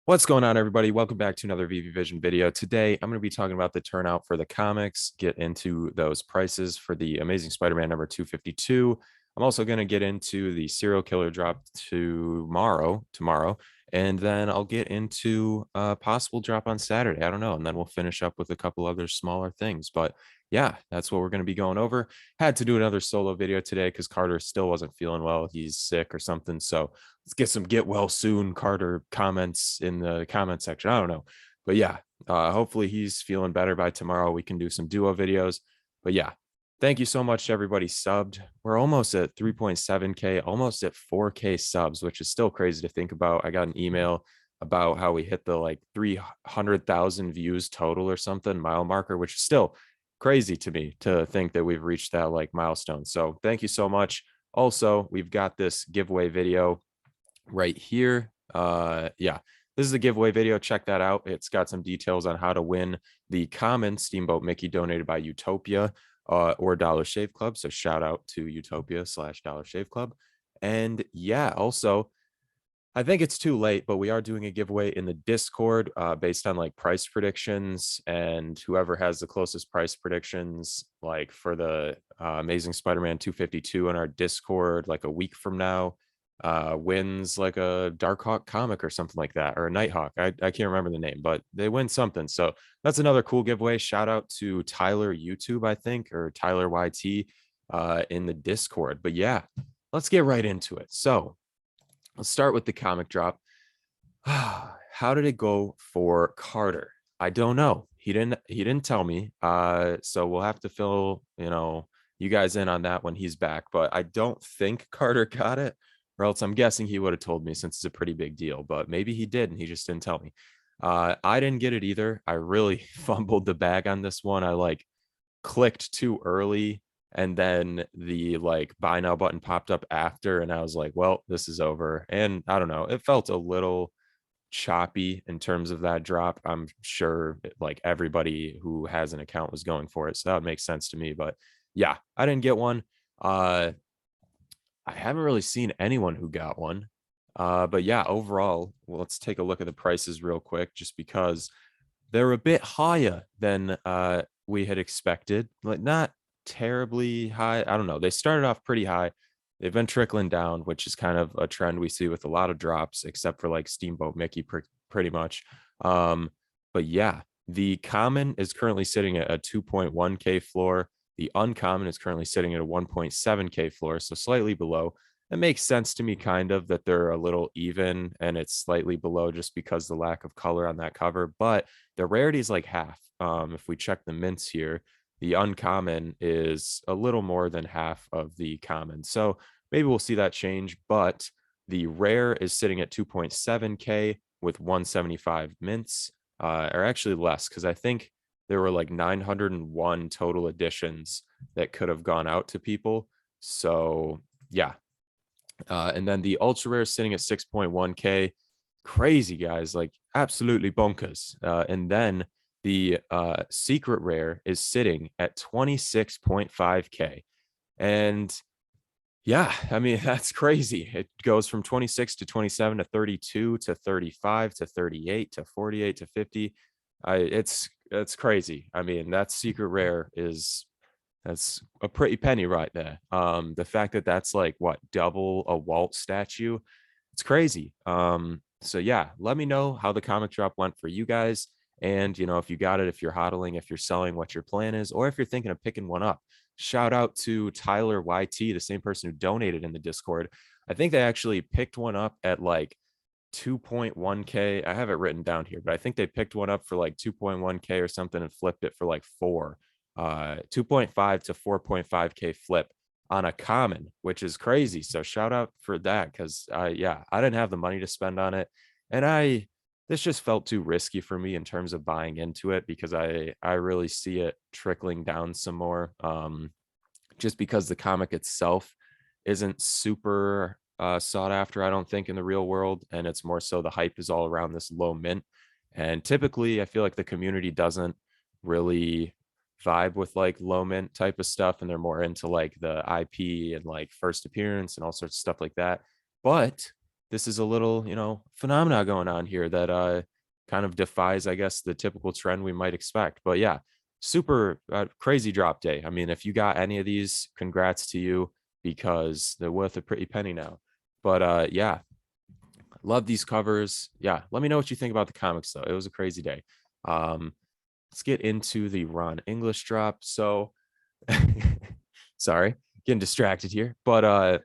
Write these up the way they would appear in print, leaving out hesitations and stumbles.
What's going on, everybody? Welcome back to another VV Vision video. Today, I'm going to be talking about the turnout for the comics, get into those prices for the Amazing Spider-Man number 252. I'm also going to get into the serial killer drop tomorrow, and then I'll get into a possible drop on Saturday. I don't know. And then we'll finish up with a couple other smaller things. But yeah, that's what we're going to be going over. Had to do another solo video today because Carter still wasn't feeling well. He's sick or something. So let's get some get well soon Carter comments in the comment section. I don't know, but yeah, hopefully he's feeling better by tomorrow. We can do some duo videos. But yeah, thank you so much to everybody subbed. We're almost at 3.7k, almost at 4k subs, which is still crazy to think about. I got an email about how we hit the like 300,000 views total or something mile marker, which is still crazy to me to think that we've reached that like milestone. So thank you so much. Also, we've got this giveaway video right here. Yeah, this is a giveaway video. Check that out. It's got some details on how to win the common Steamboat Mickey donated by Utopia or Dollar Shave Club. So shout out to Utopia/Dollar Shave Club. And yeah, also, I think it's too late, but we are doing a giveaway in the Discord based on like price predictions, and whoever has the closest price predictions, like for the Amazing Spider-Man 252 in our Discord, like a week from now, wins like a Darkhawk comic or something like that, or a Nighthawk. I can't remember the name, but they win something. So that's another cool giveaway. Shout out to Tyler YouTube, I think, or Tyler YT in the Discord. But yeah, let's get right into it. So let's start with the comic drop. How did it go for Carter? I don't know. He didn't tell me. So we'll have to fill, you guys in on that when he's back. But I don't think Carter got it, or else I'm guessing he would have told me since it's a pretty big deal. But maybe he did and he just didn't tell me. I didn't get it either. I really fumbled the bag on this one. I like clicked too early, and then the like buy now button popped up after, and I was like, well, this is over. And I don't know, it felt a little choppy in terms of that drop. I'm sure like everybody who has an account was going for it, so that would make sense to me. But yeah, I didn't get one. I haven't really seen anyone who got one. But yeah, overall, well, let's take a look at the prices real quick, just because they're a bit higher than we had expected. Like not terribly high. I don't know. They started off pretty high. They've been trickling down, which is kind of a trend we see with a lot of drops, except for like Steamboat Mickey, pretty much. But yeah, the common is currently sitting at a 2.1k floor. The uncommon is currently sitting at a 1.7k floor, so slightly below. It makes sense to me, kind of, that they're a little even and it's slightly below just because the lack of color on that cover. But the rarity is like half. If we check the mints here, the uncommon is a little more than half of the common. So maybe we'll see that change. But the rare is sitting at 2.7k with 175 mints, or actually less, because I think there were like 901 total editions that could have gone out to people. So yeah. And then the ultra rare is sitting at 6.1k. Crazy, guys, like absolutely bonkers. And then the secret rare is sitting at 26.5k. And yeah, I mean, that's crazy. It goes from 26 to 27 to 32 to 35 to 38 to 48 to 50. It's crazy. I mean, that secret rare that's a pretty penny right there. The fact that that's like what, double a Walt statue, it's crazy. So yeah, let me know how the comic drop went for you guys. And if you got it, if you're hodling, if you're selling, what your plan is, or if you're thinking of picking one up. Shout out to Tyler YT, the same person who donated in the Discord. I think they actually picked one up at like 2.1k. I have it written down here, but I think they picked one up for like 2.1k or something and flipped it for like 2.5 to 4.5k flip on a common, which is crazy. So shout out for that, because yeah, I didn't have the money to spend on it, and this just felt too risky for me in terms of buying into it, because I really see it trickling down some more, just because the comic itself isn't super sought after, I don't think, in the real world, and it's more so the hype is all around this low mint. And typically I feel like the community doesn't really vibe with like low mint type of stuff, and they're more into like the IP and like first appearance and all sorts of stuff like that. But this is a little, phenomena going on here that kind of defies, I guess, the typical trend we might expect. But yeah, super crazy drop day. I mean, if you got any of these, congrats to you because they're worth a pretty penny now. But yeah, love these covers. Yeah, let me know what you think about the comics though. It was a crazy day. Um, let's get into the Ron English drop. So sorry, getting distracted here. But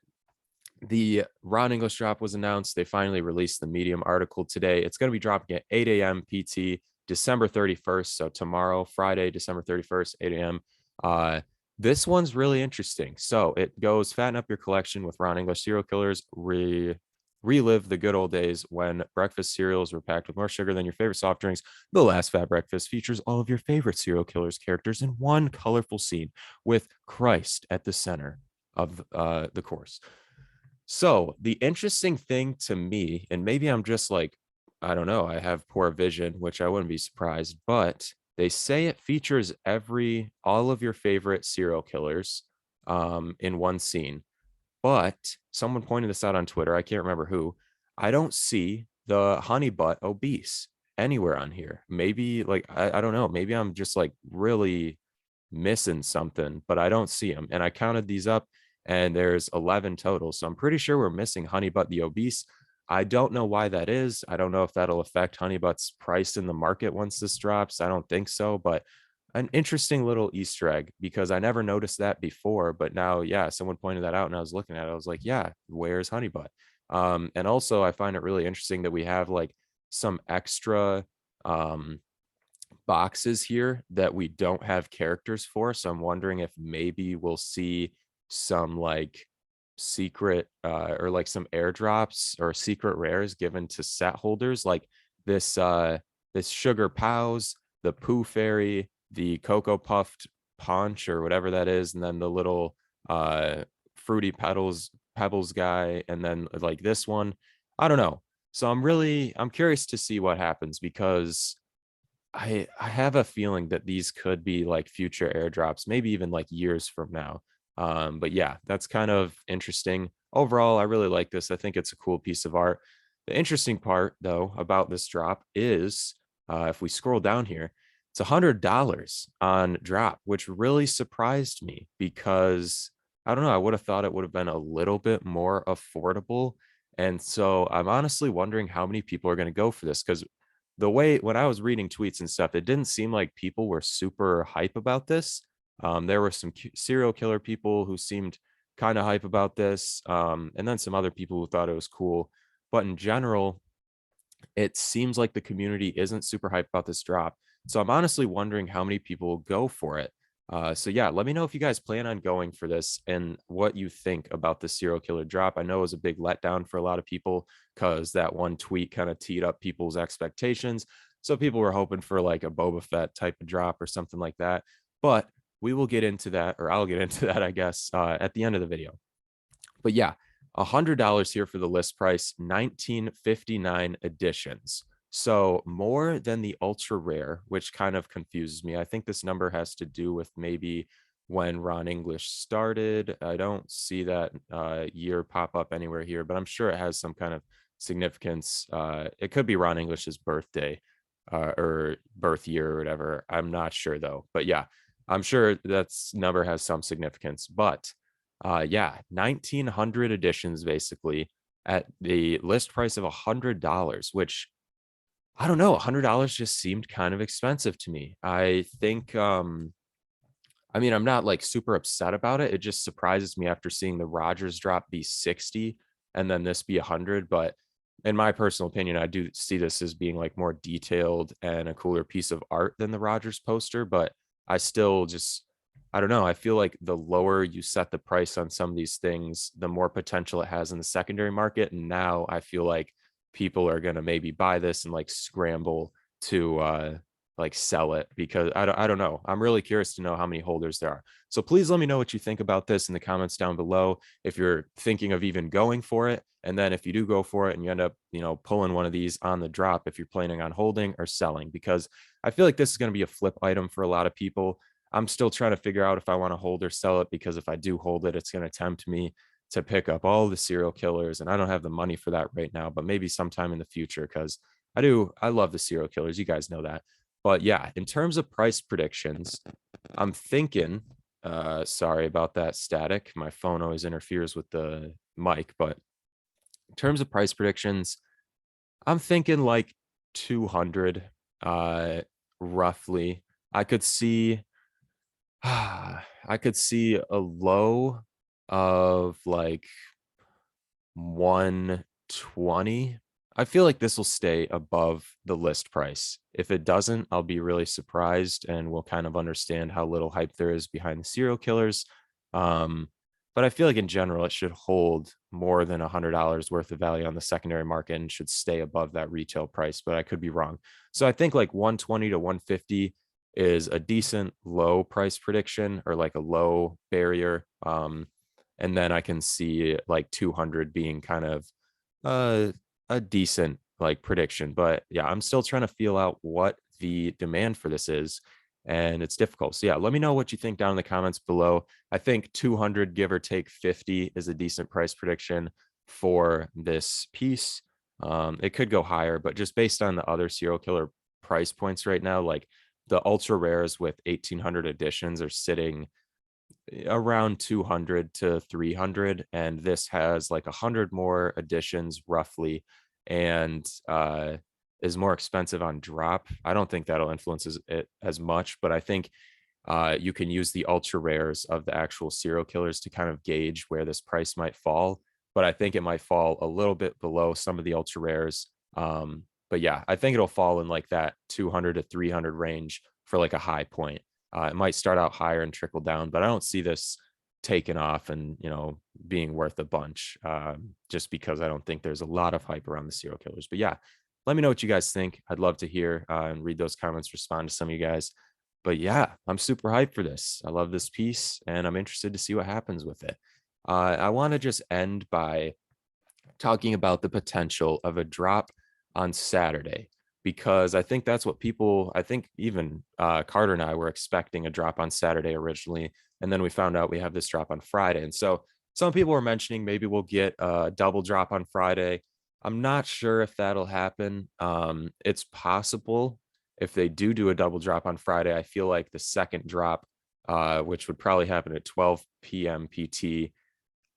the Ron English drop was announced. They finally released the Medium article today. It's going to be dropping at 8 a.m. PT, December 31st. So tomorrow, Friday, December 31st, 8 a.m. This one's really interesting. So it goes fatten up your collection with Ron English serial killers. Relive the good old days when breakfast cereals were packed with more sugar than your favorite soft drinks. The Last Fat Breakfast features all of your favorite serial killers characters in one colorful scene with Christ at the center of the course. So the interesting thing to me, and maybe I'm just like, I don't know, I have poor vision, which I wouldn't be surprised, but they say it features all of your favorite serial killers in one scene. But someone pointed this out on Twitter. I can't remember who. I don't see the honey butt obese anywhere on here. Maybe like I don't know. Maybe I'm just like really missing something, but I don't see them. And I counted these up and there's 11 total. So I'm pretty sure we're missing Honey Butt the Obese. I don't know why that is. I don't know if that'll affect Honey Butt's price in the market once this drops. I don't think so, but an interesting little Easter egg because I never noticed that before. But now, yeah, someone pointed that out and I was looking at it. I was like, yeah, where's Honey Butt? And also, I find it really interesting that we have like some extra um, boxes here that we don't have characters for. So I'm wondering if maybe we'll see some like secret or like some airdrops or secret rares given to set holders like this sugar pows, the poo fairy, the cocoa puffed punch or whatever that is, and then the little fruity pebbles guy, and then like this one. I don't know. So I'm curious to see what happens because I have a feeling that these could be like future airdrops, maybe even like years from now. But yeah, that's kind of interesting. Overall, I really like this. I think it's a cool piece of art. The interesting part, though, about this drop is if we scroll down here, it's $100 on drop, which really surprised me because I don't know. I would have thought it would have been a little bit more affordable. And so I'm honestly wondering how many people are going to go for this because the way when I was reading tweets and stuff, it didn't seem like people were super hype about this. There were some serial killer people who seemed kind of hype about this, and then some other people who thought it was cool. But in general, it seems like the community isn't super hyped about this drop. So I'm honestly wondering how many people will go for it. So yeah, let me know if you guys plan on going for this and what you think about the serial killer drop. I know it was a big letdown for a lot of people because that one tweet kind of teed up people's expectations. So people were hoping for like a Boba Fett type of drop or something like that. But we will get into that, or I'll get into that, I guess, at the end of the video. But yeah, $100 here for the list price, 1959 editions. So more than the ultra rare, which kind of confuses me. I think this number has to do with maybe when Ron English started. I don't see that year pop up anywhere here, but I'm sure it has some kind of significance. It could be Ron English's birthday or birth year or whatever. I'm not sure though. But yeah, I'm sure that's number has some significance. But yeah, 1900 editions basically at the list price of $100, which I don't know, $100 just seemed kind of expensive to me. I think I mean, I'm not like super upset about it. It just surprises me after seeing the Rogers drop be 60 and then this be 100, but in my personal opinion, I do see this as being like more detailed and a cooler piece of art than the Rogers poster, but I still just I don't know. I feel like the lower you set the price on some of these things, the more potential it has in the secondary market. And now I feel like people are going to maybe buy this and like scramble to like sell it because I don't know. I'm really curious to know how many holders there are. So please let me know what you think about this in the comments down below. If you're thinking of even going for it, and then if you do go for it and you end up, pulling one of these on the drop, if you're planning on holding or selling, because I feel like this is going to be a flip item for a lot of people. I'm still trying to figure out if I want to hold or sell it because if I do hold it, it's going to tempt me. to pick up all the serial killers, and I don't have the money for that right now, but maybe sometime in the future, because I love the serial killers. You guys know that. But yeah, in terms of price predictions, I'm thinking, sorry about that static. My phone always interferes with the mic, but in terms of price predictions, I'm thinking like 200, uh, roughly. I could see, I could see a low of like 120. I feel like this will stay above the list price. If it doesn't, I'll be really surprised and we'll kind of understand how little hype there is behind the serial killers. Um, but I feel like in general, it should hold more than $100 worth of value on the secondary market and should stay above that retail price, but I could be wrong. So I think like 120 to 150 is a decent low price prediction, or like a low barrier. And then I can see like 200 being kind of uh, a decent like prediction. But yeah, I'm still trying to feel out what the demand for this is, and it's difficult. So yeah, let me know what you think down in the comments below. I think 200, give or take 50, is a decent price prediction for this piece. It could go higher, but just based on the other serial killer price points right now, like the ultra rares with 1800 editions are sitting around 200 to 300, and this has like 100 more editions roughly, and is more expensive on drop. I don't think that'll influence it as much, but I think you can use the ultra rares of the actual serial killers to kind of gauge where this price might fall. But I think it might fall a little bit below some of the ultra rares. But yeah, I think it'll fall in like that 200 to 300 range for like a high point. It might start out higher and trickle down, but I don't see this taking off and, being worth a bunch, just because I don't think there's a lot of hype around the serial killers. But yeah, let me know what you guys think. I'd love to hear and read those comments, respond to some of you guys. But yeah, I'm super hyped for this. I love this piece and I'm interested to see what happens with it. I want to just end by talking about the potential of a drop on Saturday, because I think that's what people, I think even Carter and I were expecting a drop on Saturday originally. And then we found out we have this drop on Friday. And so some people were mentioning maybe we'll get a double drop on Friday. I'm not sure if that'll happen. It's possible if they do a double drop on Friday. I feel like the second drop, which would probably happen at 12 p.m. PT,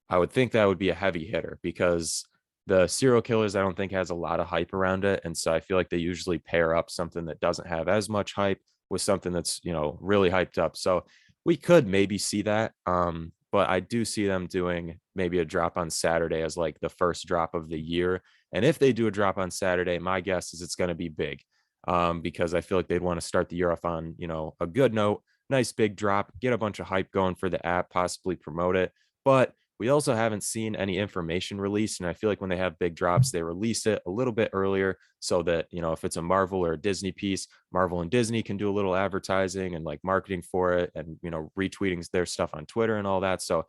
I would think that would be a heavy hitter, because the serial killers, I don't think, has a lot of hype around it. And so I feel like they usually pair up something that doesn't have as much hype with something that's, really hyped up. So we could maybe see that. But I do see them doing maybe a drop on Saturday as like the first drop of the year. And if they do a drop on Saturday, my guess is it's going to be big, because I feel like they'd want to start the year off on, a good note, nice big drop, get a bunch of hype going for the app, possibly promote it. But we also haven't seen any information released. And I feel like when they have big drops, they release it a little bit earlier so that, if it's a Marvel or a Disney piece, Marvel and Disney can do a little advertising and like marketing for it and, retweeting their stuff on Twitter and all that. So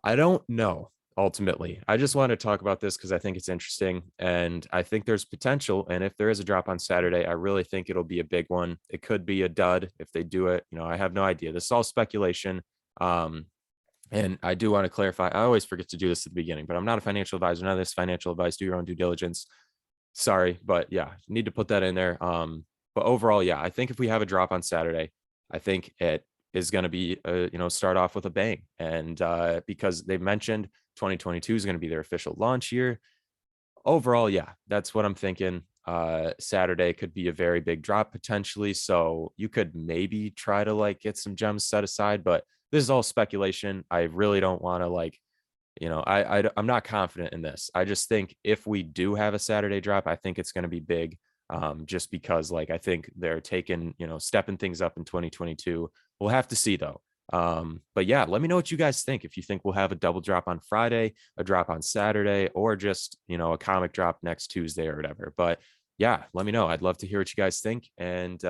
I don't know. Ultimately, I just want to talk about this because I think it's interesting and I think there's potential. And if there is a drop on Saturday, I really think it'll be a big one. It could be a dud if they do it. I have no idea. This is all speculation. And I do want to clarify, I always forget to do this at the beginning, but I'm not a financial advisor. None of this financial advice. Do your own due diligence. Sorry, but yeah, need to put that in there. But overall, yeah, I think if we have a drop on Saturday, I think it is going to be, start off with a bang. And because they've mentioned 2022 is going to be their official launch year. Overall, yeah, that's what I'm thinking. Saturday could be a very big drop potentially. So you could maybe try to like get some gems set aside, but this is all speculation. I really don't want to like, I'm not confident in this. I just think if we do have a Saturday drop, I think it's going to be big. Just because like, I think they're taking, stepping things up in 2022. We'll have to see though. But yeah, let me know what you guys think. If you think we'll have a double drop on Friday, a drop on Saturday, or just, a comic drop next Tuesday or whatever. But yeah, let me know. I'd love to hear what you guys think. And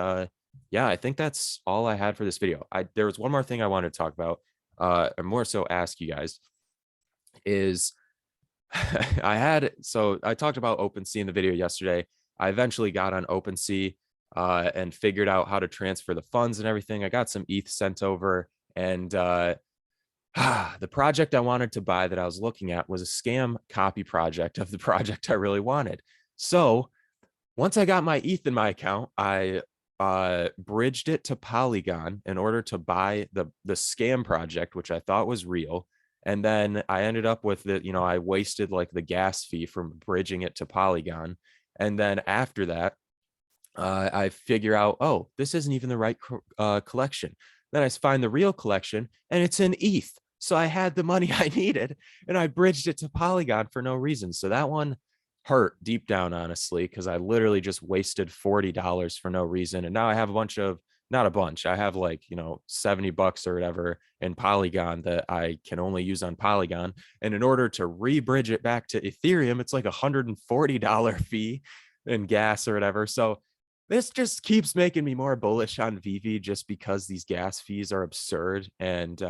yeah, I think that's all I had for this video. There was one more thing I wanted to talk about, or more so ask you guys is so I talked about OpenSea in the video yesterday. I eventually got on OpenSea and figured out how to transfer the funds and everything. I got some ETH sent over, and The project I wanted to buy that I was looking at was a scam copy project of the project I really wanted. So once I got my ETH in my account, I bridged it to Polygon in order to buy the scam project, which I thought was real. And then I ended up with it, I wasted like the gas fee from bridging it to Polygon. And then after that, I figure out, oh, this isn't even the right collection. Then I find the real collection and it's in ETH. So I had the money I needed and I bridged it to Polygon for no reason. So that one hurt deep down, honestly, because I literally just wasted $40 for no reason. And now I have a bunch of, not a bunch, I have like, $70 or whatever in Polygon that I can only use on Polygon. And in order to re-bridge it back to Ethereum, it's like $140 fee in gas or whatever. So this just keeps making me more bullish on Veve just because these gas fees are absurd. And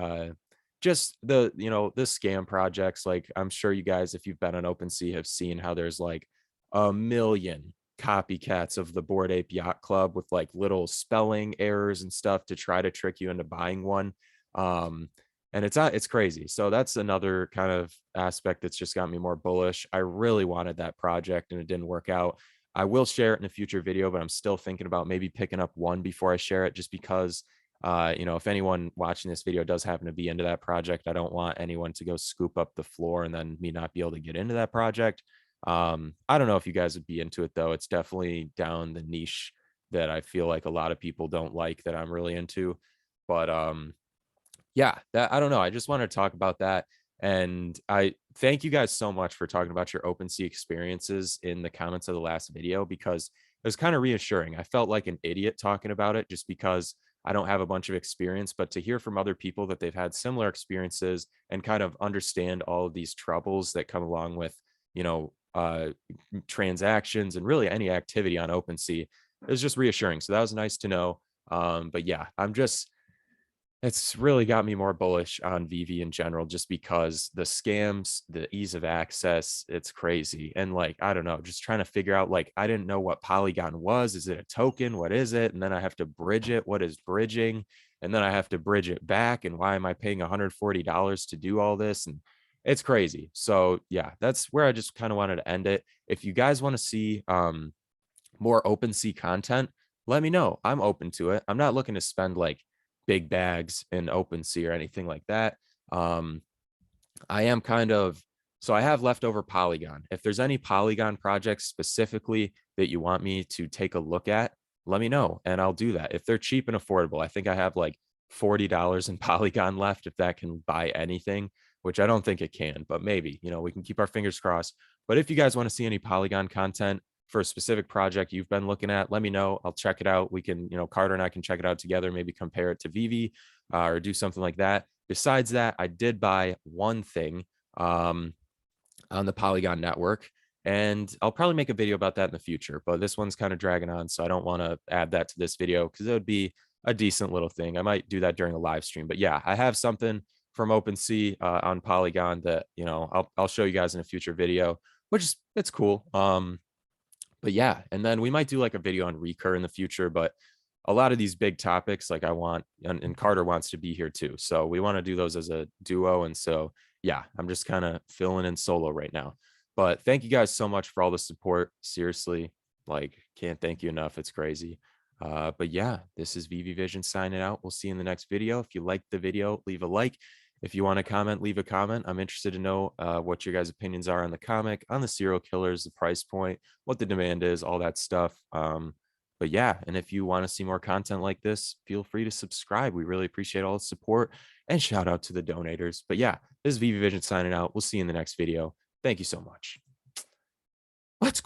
just the scam projects, like I'm sure you guys, if you've been on OpenSea, have seen how there's like a million copycats of the Bored Ape Yacht Club with like little spelling errors and stuff to try to trick you into buying one. And it's crazy. So that's another kind of aspect that's just got me more bullish. I really wanted that project and it didn't work out. I will share it in a future video, but I'm still thinking about maybe picking up one before I share it, just because, if anyone watching this video does happen to be into that project, I don't want anyone to go scoop up the floor and then me not be able to get into that project. I don't know if you guys would be into it though. It's definitely down the niche that I feel like a lot of people don't like that I'm really into. But yeah, that I don't know. I just wanted to talk about that. And I thank you guys so much for talking about your OpenSea experiences in the comments of the last video, because it was kind of reassuring. I felt like an idiot talking about it just because I don't have a bunch of experience, but to hear from other people that they've had similar experiences and kind of understand all of these troubles that come along with, you know, uh, transactions and really any activity on OpenSea, it was just reassuring. So that was nice to know. But yeah, it's really got me more bullish on Veve in general, just because the scams, the ease of access, it's crazy. And like, I don't know, just trying to figure out, like, I didn't know what Polygon was. Is it a token? What is it? And then I have to bridge it. What is bridging? And then I have to bridge it back. And why am I paying $140 to do all this? And it's crazy. So yeah, that's where I just kind of wanted to end it. If you guys want to see more OpenSea content, let me know. I'm open to it. I'm not looking to spend like big bags in OpenSea or anything like that. I am kind of, so I have leftover Polygon. If there's any Polygon projects specifically that you want me to take a look at, let me know and I'll do that. If they're cheap and affordable, I think I have like $40 in Polygon left, if that can buy anything, which I don't think it can, but maybe, we can keep our fingers crossed. But if you guys want to see any Polygon content for a specific project you've been looking at, let me know. I'll check it out. We can, Carter and I can check it out together, maybe compare it to Veve or do something like that. Besides that, I did buy one thing on the Polygon network, and I'll probably make a video about that in the future, but this one's kind of dragging on, so I don't want to add that to this video because it would be a decent little thing. I might do that during a live stream, but yeah, I have something from OpenSea on Polygon that, I'll show you guys in a future video, which is, it's cool. But yeah, and then we might do like a video on Recur in the future, but a lot of these big topics, like I want, and Carter wants to be here too. So we want to do those as a duo. And so, yeah, I'm just kind of filling in solo right now. But thank you guys so much for all the support. Seriously, like, can't thank you enough. It's crazy. But yeah, this is Veve Vision signing out. We'll see you in the next video. If you liked the video, leave a like. If you want to comment, leave a comment. I'm interested to know what your guys' opinions are on the comic, on the serial killers, the price point, what the demand is, all that stuff. But yeah, and if you want to see more content like this, feel free to subscribe. We really appreciate all the support, and shout out to the donators. But yeah, this is Veve Vision signing out. We'll see you in the next video. Thank you so much. Let's go.